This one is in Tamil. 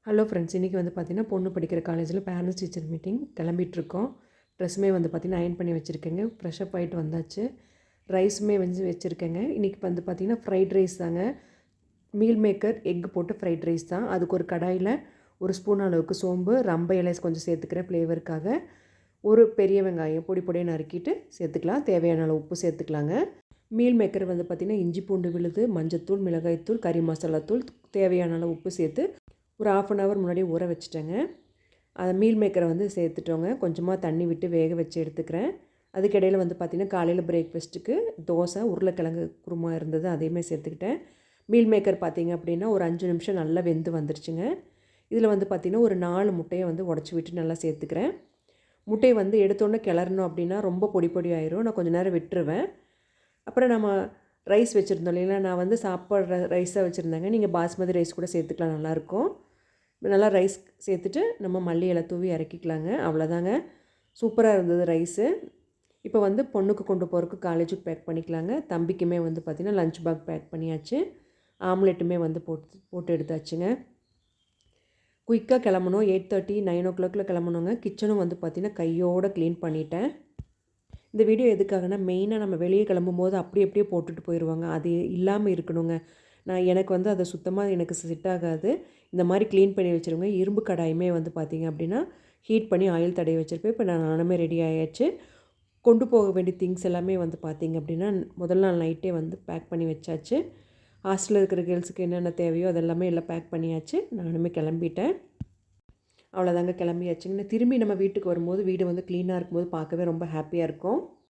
ஹலோ ஃப்ரெண்ட்ஸ், இன்றைக்கி வந்து பார்த்திங்கன்னா பொண்ணு படிக்கிற காலேஜில் பேரண்ட்ஸ் டீச்சர் மீட்டிங் கிளம்பிகிட்ருக்கோம். ட்ரெஸ்ஸுமே வந்து பார்த்திங்கன்னா அயர்ன் பண்ணி வச்சுருக்கேங்க. ஃப்ரெஷ்அப் ஆகிட்டு வந்தாச்சு. ரைஸுமே வந்து வச்சுருக்கேங்க. இன்றைக்கி வந்து பார்த்திங்கன்னா ஃப்ரைட் ரைஸ் தாங்க. மீல் மேக்கர் எக் போட்டு ஃப்ரைட் ரைஸ் தான். அதுக்கு ஒரு கடாயில் ஒரு ஸ்பூன் அளவுக்கு சோம்பு, ரம்ப இலை கொஞ்சம் சேர்த்துக்கிறேன் ஃப்ளேவருக்காக. ஒரு பெரிய வெங்காயம் பொடி பொடியை நறுக்கிட்டு சேர்த்துக்கலாம். தேவையான அளவு உப்பு சேர்த்துக்கலாங்க. மீல் மேக்கர் வந்து பார்த்திங்கன்னா இஞ்சி பூண்டு விழுது, மஞ்சத்தூள், மிளகாய்த்தூள், கறி மசாலாத்தூள், தேவையான அளவு உப்பு சேர்த்து ஒரு 1/2 அன் ஹவர் முன்னாடி ஊற வச்சுட்டேங்க. அதை மீல் மேக்கரை வந்து சேர்த்துட்டோங்க. கொஞ்சமாக தண்ணி விட்டு வேக வச்சு எடுத்துக்கிறேன். அதுக்கிடையில் வந்து பார்த்திங்கன்னா காலையில் பிரேக்ஃபாஸ்ட்டுக்கு தோசை, உருளைக்கிழங்கு குருமா இருந்தது, அதையுமே சேர்த்துக்கிட்டேன். மீல் மேக்கர் பார்த்திங்க அப்படின்னா ஒரு 5 நிமிஷம் நல்லா வெந்து வந்துருச்சுங்க. இதில் வந்து பார்த்திங்கன்னா ஒரு 4 முட்டையை வந்து உடச்சி விட்டு நல்லா சேர்த்துக்கிறேன். முட்டையை வந்து எடுத்தோன்னே கிளறணும் அப்படின்னா ரொம்ப பொடி பொடி ஆயிரும். நான் கொஞ்சம் நேரம் விட்டுருவேன். அப்புறம் நம்ம ரைஸ் வச்சுருந்தோம் இல்லைங்களா, நான் வந்து சாப்பாடு ரைஸாக வச்சுருந்தேங்க. நீங்கள் பாஸ்மதி ரைஸ் கூட சேர்த்துக்கலாம், நல்லாயிருக்கும். நல்லா ரைஸ் சேர்த்துட்டு நம்ம மல்லி இலை தூவி இறக்கிக்கலாங்க. அவ்வளோதாங்க. சூப்பராக இருந்தது ரைஸு. இப்போ வந்து பொண்ணுக்கு கொண்டு போகிறதுக்கு காலேஜுக்கு பேக் பண்ணிக்கலாங்க. தம்பிக்குமே வந்து பார்த்திங்கன்னா லஞ்ச் பேக் பேக் பண்ணியாச்சு. ஆம்லெட்டுமே வந்து போட்டு எடுத்தாச்சுங்க. குயிக்காக கிளம்பணும். 8:30 9 கிளம்பணுங்க. கிச்சனும் வந்து பார்த்திங்கன்னா கையோடு க்ளீன் பண்ணிட்டேன். இந்த வீடியோ எதுக்காகனா, மெயினாக நம்ம வெளியே கிளம்பும்போது அப்படியே போட்டுட்டு போயிடுவாங்க. அது இல்லாமல் இருக்கணுங்க. எனக்கு வந்து அதை சுத்தமாக எனக்கு செட் ஆகாது. இந்த மாதிரி க்ளீன் பண்ணி வச்சுருங்க. இரும்பு கடாயுமே வந்து பார்த்திங்க அப்படின்னா ஹீட் பண்ணி ஆயில் தடவி வச்சுருப்பேன். இப்போ நானுமே ரெடி ஆயாச்சு. கொண்டு போக வேண்டிய திங்ஸ் எல்லாமே வந்து பார்த்திங்க அப்படின்னா முதல் நாள் நைட்டே வந்து பேக் பண்ணி வச்சாச்சு. ஹாஸ்டலில் இருக்கிற கேர்ள்ஸுக்கு என்னென்ன தேவையோ அதெல்லாமே எல்லாம் பேக் பண்ணியாச்சு. நானுமே கிளம்பிட்டேன். அவ்வளோதாங்க, கிளம்பியாச்சுங்க. திரும்பி நம்ம வீட்டுக்கு வரும்போது வீடு வந்து க்ளீனாக இருக்கும்போது பார்க்கவே ரொம்ப ஹாப்பியாக இருக்கும்.